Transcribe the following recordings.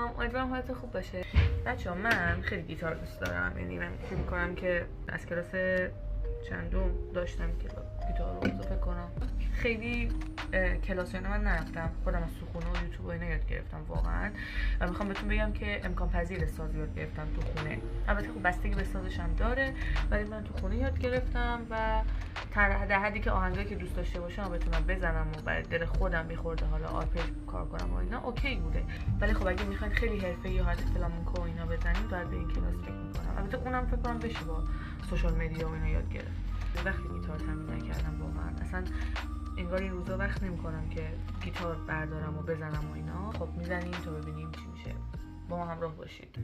سلام، امیدوارم حالت خوب باشه. بچه‌ها من خیلی گیتار دوست دارم، یعنی من فکر می‌کنم که از کلاس چندم داشتم که گیتار رو اضافه کنم. خیلی کلاس اینا من نرفتم، خودم از سخونه و یوتیوب و اینا یاد گرفتم واقعا و میخوام بهتون بگم که امکان پذیر ساز یاد گرفتم تو خونه. البته خب بستگی به سازش هم داره، ولی من تو خونه یاد گرفتم و در حدی که آهنگایی که دوست داشته باشم بتونم بزنم و برای دل خودم میخورده حالا آرپیج کار کنم و اینا اوکی بوده. ولی خب اگه میخواین خیلی حرفه‌ای حالت فلامنکو و اینا بزنید باید به این کلاس فکر می‌کنم. البته اونم فکر کنم بشه با سوشال مدیا و اینا یاد گرفت. وقتی گیتار تمرین نکردم واقعا اصلا انگار این روزا وقت نمی‌کنم که گیتار بردارم و بزنم و اینا. خب میزنیم تا ببینیم چی میشه. با ما همراه باشید.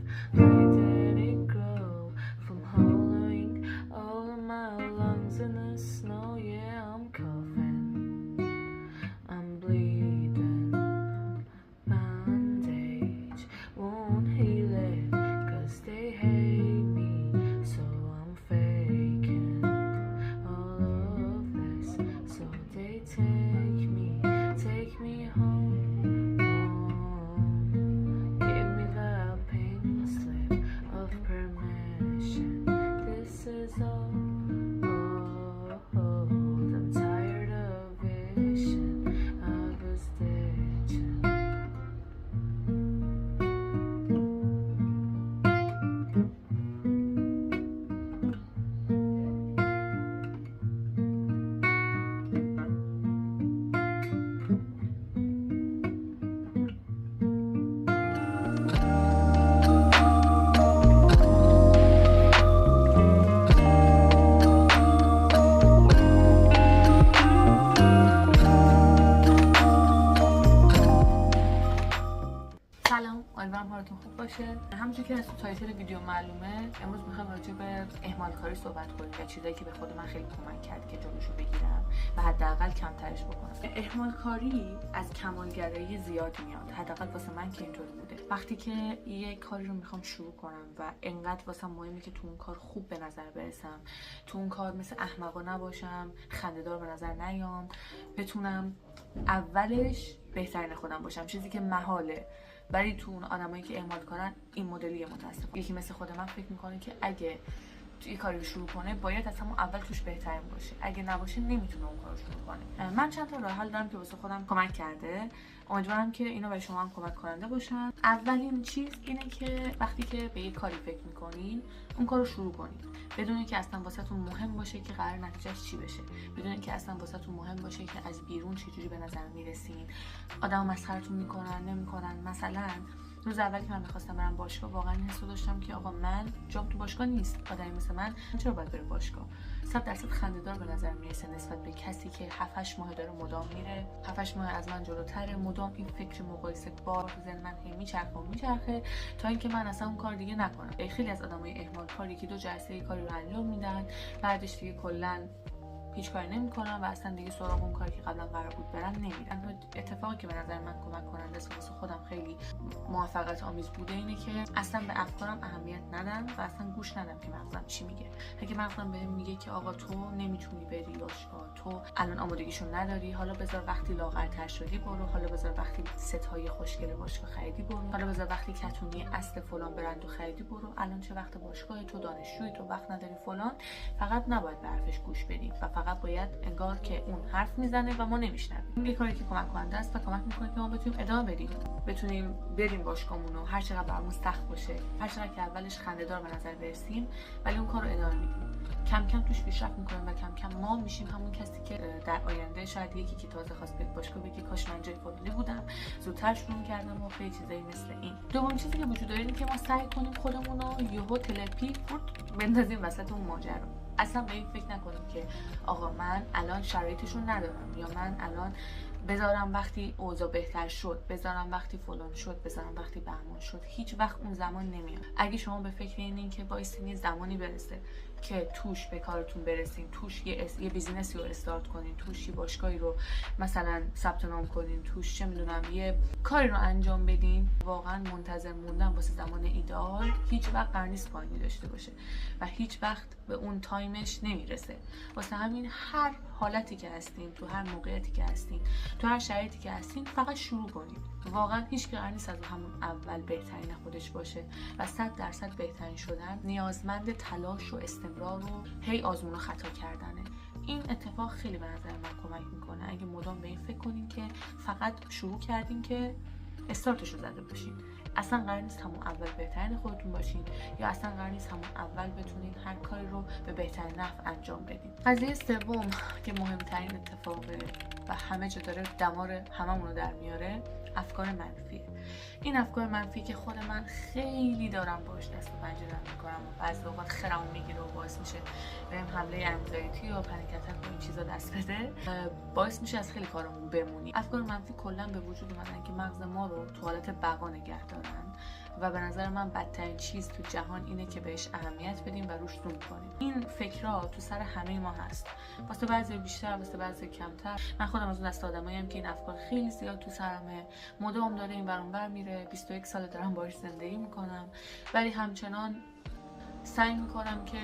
سلام، امیدوارم حالتون خوب باشه. همونجوری که از تایتل ویدیو معلومه، امروز میخوام راجع به اهمال کاری صحبت کنیم و چیزایی که به خود من خیلی کمک کرد که جلوشو بگیرم و حداقل کمترش بکنم. اهمال کاری از کمالگرایی زیاد میاد، حداقل واسه من که اینطوری بوده. وقتی که یک کاری رو میخوام شروع کنم و انقدر واسم مهمه که تو اون کار خوب به نظر برسم، تو اون کار مثل احمقا نباشم، خنده‌دار به نظر نیام، بتونم اولش بهترین خودم باشم، چیزی که محاله. ولی تو اون آدمایی که اهمال کنن این مدلیه متاسفانه. یکی مثل خود من فکر میکنه که اگه توی کاری رو شروع کنه باید از همون اول توش بهترین باشه، اگه نباشه نمیتونه اون کارو شروع کنه. من چند تا راه حل دارم که واسه خودم کمک کرده، امیدوارم که اینا برای شما هم کمک کننده باشن. اولین چیز اینه که وقتی که به یه کاری فکر میکنین اون کارو شروع کنید بدون اینکه اصلا واسهتون مهم باشه که قرار نتیجهش چی بشه، بدون اینکه اصلا واسهتون مهم باشه که از بیرون چجوری به نظر میرسین، آدم مسخرتون میکنن نمیکنن. مثلا روز اولی که من می‌خواستم برم باشگاه واقعا حسو داشتم که آقا من جام تو باشگاه نیست، آدمی مثل من چرا باید بره باشگاه؟ 100% خنده‌دار به نظر میرسه نسبت به کسی که 7-8 ماه داره مدام میره، 7-8 ماه از من جلوتره، مدام این فکر مقایسه بار تو ذهن من هی میچرخه تا اینکه من اصلا اون کار دیگه نکنم. خیلی از آدمای اهمال کاری که 2 جلسه کاری رو انجام میدن، بعدش دیگه کلا هیچ کاری نمی‌کنم و اصلا دیگه سراغ اون کاری که قبلا قرار بود برن نمیرن. اتفاقی که به نظر من کمک کننده است واسه خودم خیلی موفقیت آمیز بوده اینه که اصلا به افکارم اهمیت ندم و اصلا گوش ندم که مغزم چی میگه. اگه مغزم بهم میگه که آقا تو نمیتونی بری باشگاه، تو الان آمادگیشو نداری، حالا بذار وقتی لاغرتر شدی برو، حالا بذار وقتی ستای خوشگل باشگاه خریدی برو، حالا بذار وقتی کتونی اصل فلان برندو خریدی برو، الان چه وقت باشگاه، تو دانشجویی، تو وقت نداری فلان. فقط نباید به حرفش گوش بدیم و فقط باید انگار که اون حرف میزنه و ما نمیشنویم. این یه کاری که کمک کننده است و کمک میکنه که ما بتونیم ادامه بدیم، بتونیم بریم باشگاهمون رو هر چقدر برامون سخت باشه، هر چقدر که اولش خنده‌دار به نظر برسیم ولی اون کار رو ادامه میدیم. کم کم توش پیشرفت میکنیم و کم کم ما میشیم همون کسی که در آینده شاید یکی که تازه خواست بیاد باشگاه بگه کاش من جای فلانی بودم، زودتر شروع کردم و خیلی چیزایی مثل این. دومین چیزی که وجود داره اینه که ما سعی کنیم خودمون رو یهو تلپی بندازیم وسط اون ماجرا. اصلا به این فکر نکنیم که آقا من الان شرایطشون ندارم یا من الان بذارم وقتی اوضاع بهتر شد، بذارم وقتی فلان شد، بذارم وقتی بهمان شد. هیچ وقت اون زمان نمیاد. اگه شما به فکر اینین که وایسین یه زمانی برسه که توش به کارتون برسین، توش یه بیزینسی رو استارت کنین، توش یه باشگاهی رو مثلا ثبت نام کنین، توش چه میدونم یه کاری رو انجام بدین، واقعا منتظر موندن واسه زمان ایدئال هیچ وقت قرار نیست پایانی داشته باشه و هیچ وقت به اون تایمش نمیرسه. واسه همین هر حالتی که هستین، تو هر موقعیتی که هستین، تو هر شرایطی که هستین، فقط شروع کنین. واقعا هیچ کی قرار نیست از همون اول بهترین خودش باشه و 100% بهترین شدن نیازمند تلاش و استمرار و هی آزمون و خطا کردنه. این اتفاق خیلی به نظر من کمک میکنه اگه مدام به این فکر کنین که فقط شروع کردین که استارتش رو زده باشین. اصلا قرار نیست همون اول بهترین خودتون باشین یا اصلا قرار نیست همون اول بتونین هر کاری رو به بهترین نحو انجام بدین. قضیه سوم که مهمترین اتفاقه و همه جا داره دمار هممون رو در میاره، افکار منفی. این افکار منفی که خود من خیلی دارم باش دست و پنجه نرم میکنم و بعضی اوقات خرمو میگیره و باعث میشه بهم حمله انگزایتی و پنیک اتک و این چیزا دست بده، باعث میشه از خیلی کارامون بمونی. افکار منفی کلا به وجود اومدن که مغز ما رو تو حالت بقا نگه دارن و به نظر من بدترین چیز تو جهان اینه که بهش اهمیت بدیم و روش زوم کنیم. این فکرها تو سر همه ما هست، واسه بعضی بیشتر، واسه بعضی کمتر. من خودم از اون دست آدماییم که این افکار خیلی زیاد تو سرمه، مدام داره این ور اون ور میره. 21 سال دارم باهاش زندگی میکنم ولی همچنان سعی میکنم که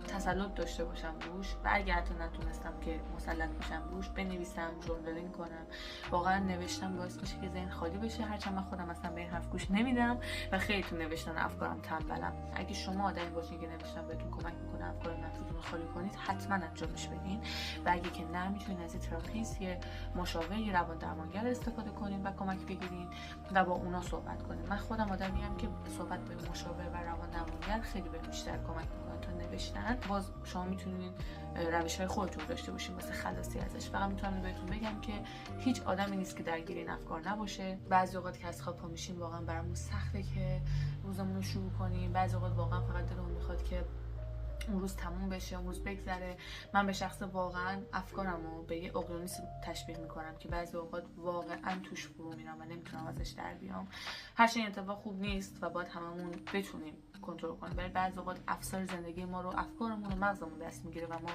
تسلط داشته باشم روش و اگه حتی نتونستم که مسلط باشم روش، بنویسم، جورنالینگ کنم. واقعا نوشتن باعث میشه که ذهن خالی بشه، هرچند من خودم اصلا به این حرف گوش نمیدم و خیلی تو نوشتن افکارم تنبلم. اگه شما آدمی باشین که نوشتن بهتون کمک میکنه افکار منفیتون رو خالی کنید، حتما انجامش بدین و اگه که نه، میتونید از تراپیست، یه مشاور، یه روان درمانگر استفاده کنین و کمک بگیرین و با اونا صحبت کنین. من خودم آدمیم که صحبت به مشاور و روان درمانگر خیلی بهم بیشتر کمک میکنه تا نوشتن. باز شما میتونید روش‌های خودتون داشته باشین واسه خلاصی ازش. فقط میتونم بهتون بگم که هیچ آدمی نیست که درگیر این افکار نباشه. بعضی اوقات که از خواب پا میشیم واقعا برامون سخته که روزمون رو شروع کنیم، بعضی اوقات واقعا فقط دلمون میخواد که اون روز تموم بشه، اون روز بگذره. من به شخص واقعا افکارمو به یه اقیانوس تشبیه میکنم که بعضی اوقات واقعا توش فرو میرم و نمیتونم ازش در بیام. هر چی اتفاق خوب نیست و باید هممون بتونیم کنترل کنیم، ولی بعضی اوقات افسار زندگی ما رو افکارمون و مغزمون دست میگیره و ما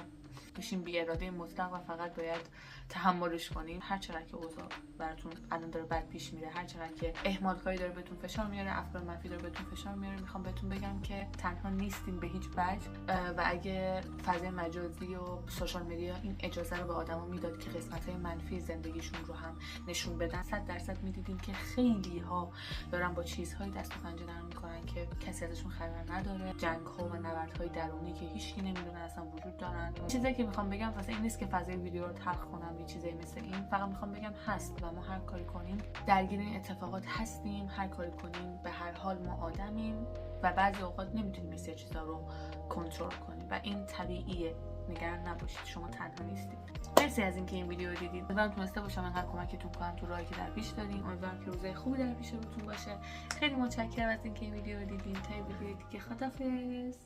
میشیم بی اراده مطلق و فقط باید تحملش کنیم. هر چقدر که اوضاع براتون الان داره بد پیش میره، هر چقدر که اهمال کاری داره بهتون فشار میاره، افکار منفی داره بهتون فشار میاره، میخوام بهتون بگم که تنها نیستین به هیچ وجه و اگه فضای مجازی و سوشال مدیا این اجازه رو به آدما میداد که قسمت‌های منفی زندگیشون رو هم نشون بدن، 100% میدیدیم که خیلی ها دارن با چیزهای دست و پنجه نرم میکنن که کسی ازشون خبر نداره، جنگ‌ها و نبردهای درونی که هیچکی نمیدونه اصلا وجود دارن. چیزی که میخوام بگم واسه این نیست که فضای ویدیو رو تلخ کنم یه چیزی مثل این، فقط میخوام بگم هست و ما هر کاری کنیم درگیر این اتفاقات هستیم، هر کاری کنیم به هر حال ما آدمیم و بعضی اوقات نمیتونیم این چیزا رو کنترل کنیم و این طبیعیه. نگران نباشید، شما تنها نیستید. مرسی از اینکه این ویدیو رو دیدید. امیدوارم تونسته باشم انقدر کمکتون کنم تو راهی که در پیش دارین. امیدوارم که روزای خوبی در پیش روتون باشه. خیلی متشکرم از اینکه این ویدیو رو دیدین. تا ویدیو دیگه، خدافظ.